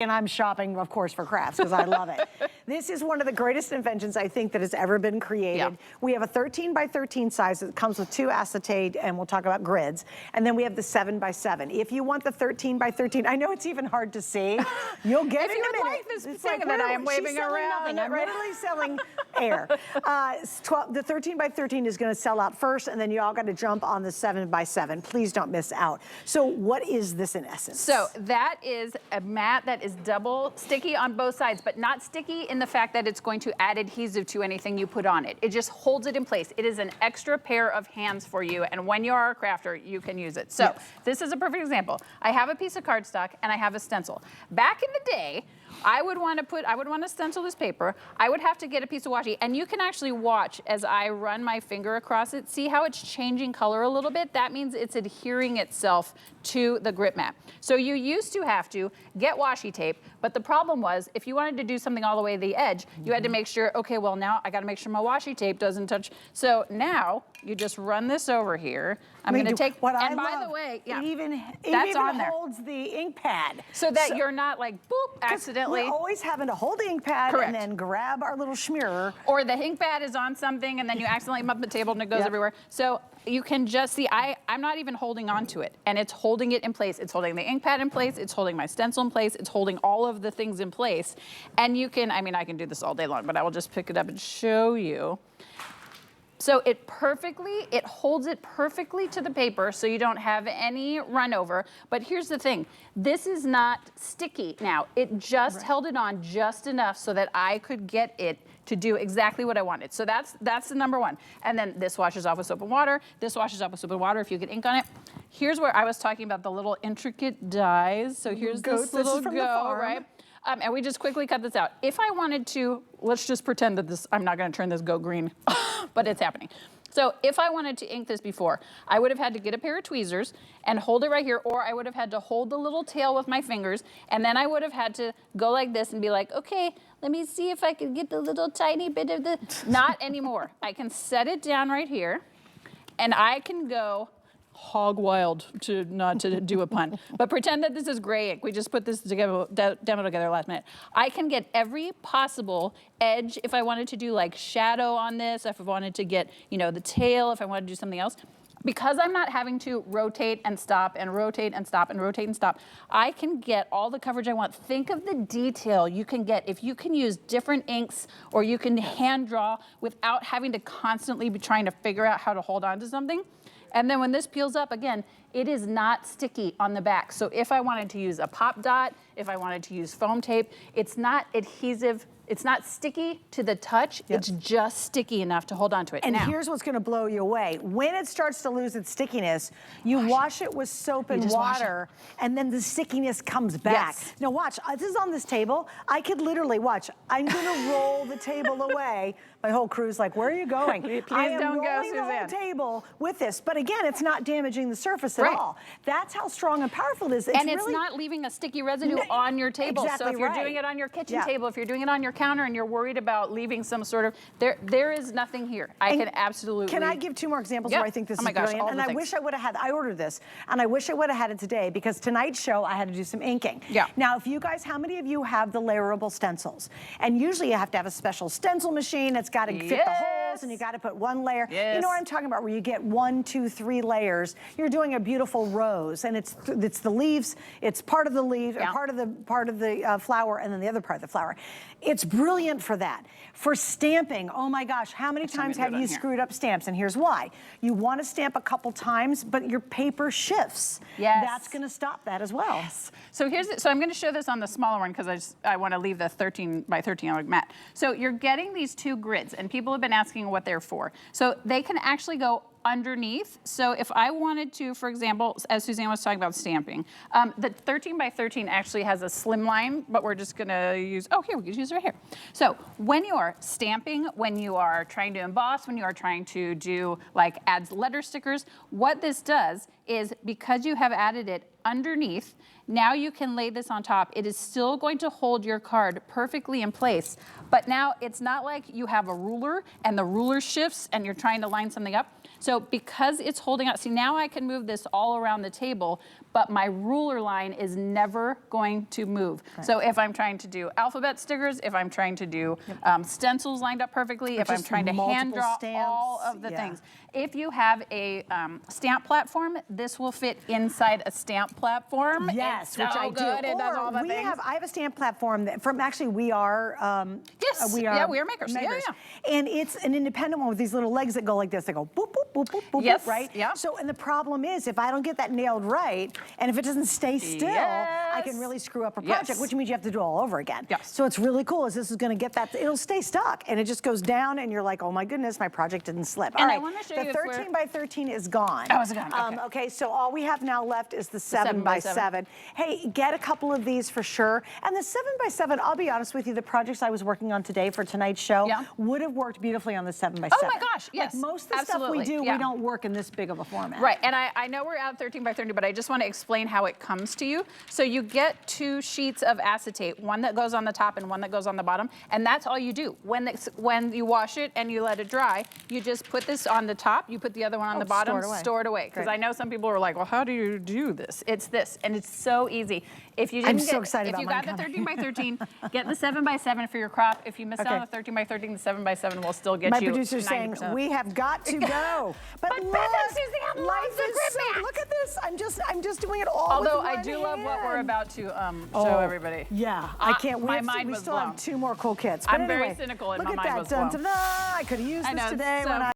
And I'm shopping, of course, for crafts because I love it. This is one of the greatest inventions I think that has ever been created. Yeah. We have a 13 by 13 size that comes with 2 acetate, and we'll talk about grids. And then we have the 7 by 7. If you want the 13 by 13, I know it's even hard to see. You'll get it in a minute. Like this thing that I am waving around. I'm literally selling air. The 13 by 13 is going to sell out first, and then you all got to jump on the 7 by 7. Please don't miss out. So what is this in essence? So that is a mat that is double sticky on both sides, but not sticky in the fact that it's going to add adhesive to anything you put on it. It just holds it in place. It is an extra pair of hands for you, and when you are a crafter, you can use it. So this is a perfect example. I have a piece of cardstock and I have a stencil. Back in the day, I would want to stencil this paper. I would have to get a piece of washi, and you can actually watch as I run my finger across it. See how it's changing color a little bit? That means it's adhering itself to the grip mat. So you used to have to get washi tape, but the problem was if you wanted to do something all the way to the edge, you had to make sure, okay, well now I got to make sure my washi tape doesn't touch. So now you just run this over here. I'm going to take, what and I by love, the way, yeah, that's even on there. Holds the ink pad. So that you're not like, boop, accidentally. We're always having to hold the ink pad and then grab our little smearer. Or the ink pad is on something and then you accidentally bump the table and it goes everywhere. So you can just see, I'm not even holding on to it, and it's holding it in place. It's holding the ink pad in place, it's holding my stencil in place, it's holding all of the things in place. And you can, I mean, I can do this all day long, but I will just pick it up and show you. So it holds it perfectly to the paper so you don't have any run over. But here's the thing, this is not sticky now. It just held it on just enough so that I could get it to do exactly what I wanted. So that's the number one. And then this washes off with soap and water. This washes off with soap and water if you get ink on it. Here's where I was talking about the little intricate dies. So here's this little go, right? And we just quickly cut this out. If I wanted to, let's just pretend that this, I'm not gonna turn this go green, but it's happening. So if I wanted to ink this before, I would have had to get a pair of tweezers and hold it right here, or I would have had to hold the little tail with my fingers, and then I would have had to go like this and be like, okay, let me see if I can get the little tiny bit of the, not anymore. I can set it down right here, and I can go hog wild, not to do a pun, but pretend that this is gray ink. We just put this together, demo together last minute. I can get every possible edge if I wanted to do like shadow on this, if I wanted to get, you know, the tail, if I wanted to do something else. Because I'm not having to rotate and stop and rotate and stop and rotate and stop, I can get all the coverage I want. Think of the detail you can get if you can use different inks or you can hand draw without having to constantly be trying to figure out how to hold on to something. And then when this peels up, again, it is not sticky on the back. So if I wanted to use a pop dot, if I wanted to use foam tape, it's not adhesive, it's not sticky to the touch, it's just sticky enough to hold on to it. And here's what's gonna blow you away. When it starts to lose its stickiness, you wash it with soap and water, and then the stickiness comes back. Now watch, this is on this table. I could literally, watch, I'm gonna roll the table away. My whole crew's like, where are you going? Please I am don't go, rolling the whole table with this. But again, it's not damaging the surface at all. That's how strong and powerful it is. And it's not leaving a sticky residue on your table. So if you're doing it on your kitchen table, if you're doing it on your counter and you're worried about leaving some sort of, there is nothing here. I can absolutely. Can I give 2 more examples where I think this is brilliant? And I wish I would have had, I ordered this, and I wish I would have had it today because tonight's show I had to do some inking. Now, if you guys, how many of you have the layerable stencils? And usually you have to have a special stencil machine that's got to fit the holes, and you got to put 1 layer. You know what I'm talking about, where you get 1, 2, 3 layers. You're doing a beautiful rose, and it's the leaves, it's part of the leaf, part of the flower, and then the other part of the flower. It's brilliant for that. For stamping, oh my gosh, how many times have you screwed up stamps? And here's why. You want to stamp a couple times, but your paper shifts. That's going to stop that as well. So so I'm going to show this on the smaller one because I want to leave the 13 by 13 on mat. So you're getting these 2 grids, and people have been asking what they're for. So they can actually go underneath. So if I wanted to, for example, as Suzanne was talking about stamping, the 13 by 13 actually has a slim line, but we're just gonna use, oh, here, we could use it right here. So when you are stamping, when you are trying to emboss, when you are trying to do like add letter stickers, what this does is because you have added it underneath, now you can lay this on top. It is still going to hold your card perfectly in place, but now it's not like you have a ruler and the ruler shifts and you're trying to line something up. So because it's holding out, see now I can move this all around the table, but my ruler line is never going to move. Right. So if I'm trying to do alphabet stickers, if I'm trying to do stencils lined up perfectly, if I'm trying to hand draw all of the things. If you have a stamp platform, this will fit inside a stamp platform. Yes, it's which so I good. do. It does all the things. I have a stamp platform that from actually we are we are makers. Yeah. And it's an independent one with these little legs that go like this. They go boop boop boop boop boop. Yes. Boop, right? Yeah. So and the problem is if I don't get that nailed right, and if it doesn't stay still, I can really screw up a project, which means you have to do it all over again. Yes. So it's really cool. Is this is going to get that? It'll stay stuck, and it just goes down, and you're like, oh my goodness, my project didn't slip. And all right. I want to show you the 13 by 13 is gone. Oh, is it gone? Okay. So all we have now left is the 7 by 7. Hey, get a couple of these for sure. And the 7 by 7, I'll be honest with you, the projects I was working on today for tonight's show would have worked beautifully on the 7 by 7. Oh my gosh, yes. Like most of the stuff we do, we don't work in this big of a format. Right, and I know we're at 13 by 30, but I just want to explain how it comes to you. So you get 2 sheets of acetate, one that goes on the top and one that goes on the bottom, and that's all you do. When you wash it and you let it dry, you just put this on the top, you put the other one on the bottom, store it away. Because I know some people are like, well, how do you do this? It's this, and it's so easy. If you didn't if you got the 13 by 13, get the 7 by 7 for your crop. If you missed out on the 13 by 13, the 7 by 7 will still get you. My producer's saying we have got to go. But look, life is so. Look at this. I'm just doing it all. Although with one I do love what we're about to show everybody. Yeah, I can't. We still have 2 more cool kits. But I'm anyway, very cynical, and look my at mind that. was blown. I could have used this today when I.